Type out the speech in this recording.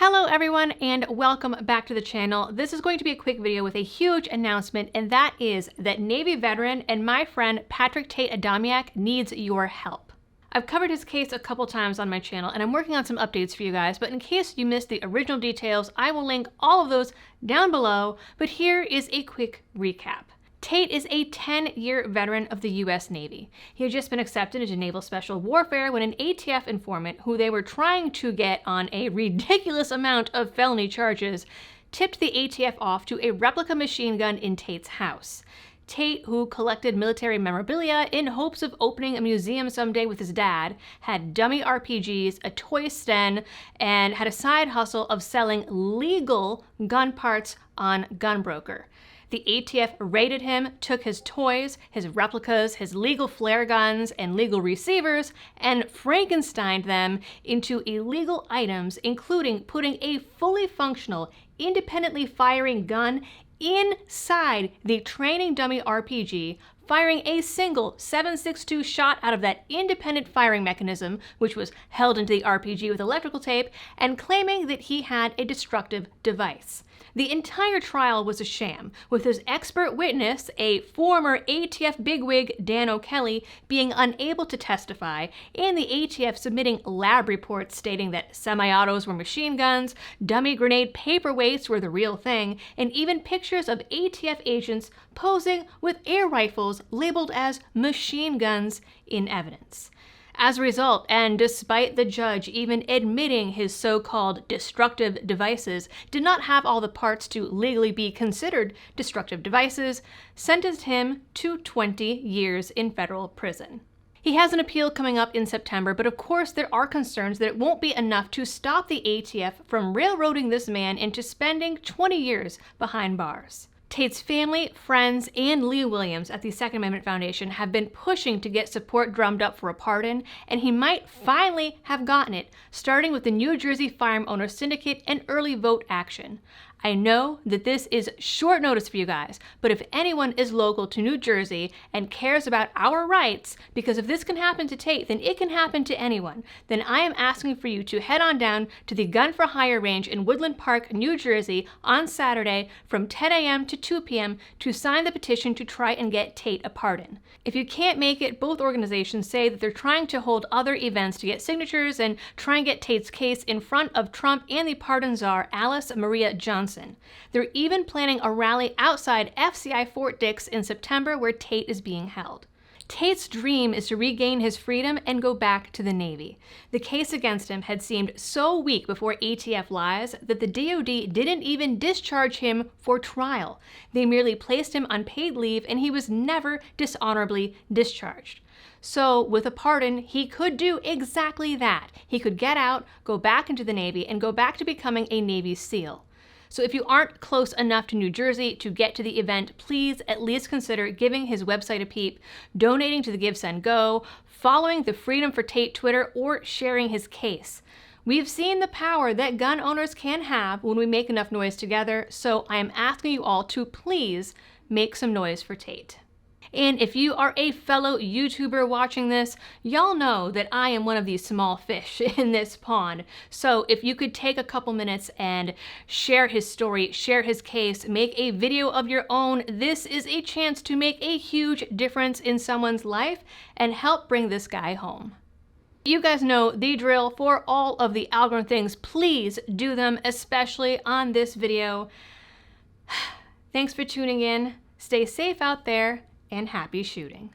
Hello everyone and welcome back to the channel. This is going to be a quick video with a huge announcement, and that is that Navy veteran and my friend Patrick Tate Adamiak needs your help. I've covered his case a couple times on my channel and I'm working on some updates for you guys, but in case you missed the original details, I will link all of those down below, but here is a quick recap. Tate is a 10-year veteran of the U.S. Navy. He had just been accepted into Naval Special Warfare when an ATF informant, who they were trying to get on a ridiculous amount of felony charges, tipped the ATF off to a replica machine gun in Tate's house. Tate, who collected military memorabilia in hopes of opening a museum someday with his dad, had dummy RPGs, a toy Sten, and had a side hustle of selling legal gun parts on Gunbroker. The ATF raided him, took his toys, his replicas, his legal flare guns, and legal receivers, and Frankensteined them into illegal items, including putting a fully functional, independently firing gun inside the training dummy RPG, firing a single 7.62 shot out of that independent firing mechanism, which was held into the RPG with electrical tape, and claiming that he had a destructive device. The entire trial was a sham, with his expert witness, a former ATF bigwig Dan O'Kelly, being unable to testify, and the ATF submitting lab reports stating that semi-autos were machine guns, dummy grenade paperweights were the real thing, and even pictures of ATF agents posing with air rifles labeled as machine guns in evidence. As a result, and despite the judge even admitting his so-called destructive devices did not have all the parts to legally be considered destructive devices, sentenced him to 20 years in federal prison. He has an appeal coming up in September, but of course there are concerns that it won't be enough to stop the ATF from railroading this man into spending 20 years behind bars. Tate's family, friends, and Lee Williams at the Second Amendment Foundation have been pushing to get support drummed up for a pardon, and he might finally have gotten it, starting with the New Jersey Firearm Owner Syndicate and early vote action. I know that this is short notice for you guys, but if anyone is local to New Jersey and cares about our rights, because if this can happen to Tate, then it can happen to anyone, then I am asking for you to head on down to the Gun for Hire range in Woodland Park, New Jersey on Saturday from 10 a.m. to 2 p.m. to sign the petition to try and get Tate a pardon. If you can't make it, both organizations say that they're trying to hold other events to get signatures and try and get Tate's case in front of Trump and the pardon czar, Alice Maria Johnson. They're even planning a rally outside FCI Fort Dix in September where Tate is being held. Tate's dream is to regain his freedom and go back to the Navy. The case against him had seemed so weak before ATF lies that the DoD didn't even discharge him for trial. They merely placed him on paid leave and he was never dishonorably discharged. So with a pardon, he could do exactly that. He could get out, go back into the Navy, and go back to becoming a Navy SEAL. So if you aren't close enough to New Jersey to get to the event, please at least consider giving his website a peep, donating to the Give, Send, Go, following the Freedom for Tate Twitter, or sharing his case. We've seen the power that gun owners can have when we make enough noise together, so I am asking you all to please make some noise for Tate. And if you are a fellow YouTuber watching this, y'all know that I am one of these small fish in this pond. So if you could take a couple minutes and share his story, share his case, make a video of your own, this is a chance to make a huge difference in someone's life and help bring this guy home. You guys know the drill for all of the algorithm things. Please do them, especially on this video. Thanks for tuning in. Stay safe out there, and happy shooting.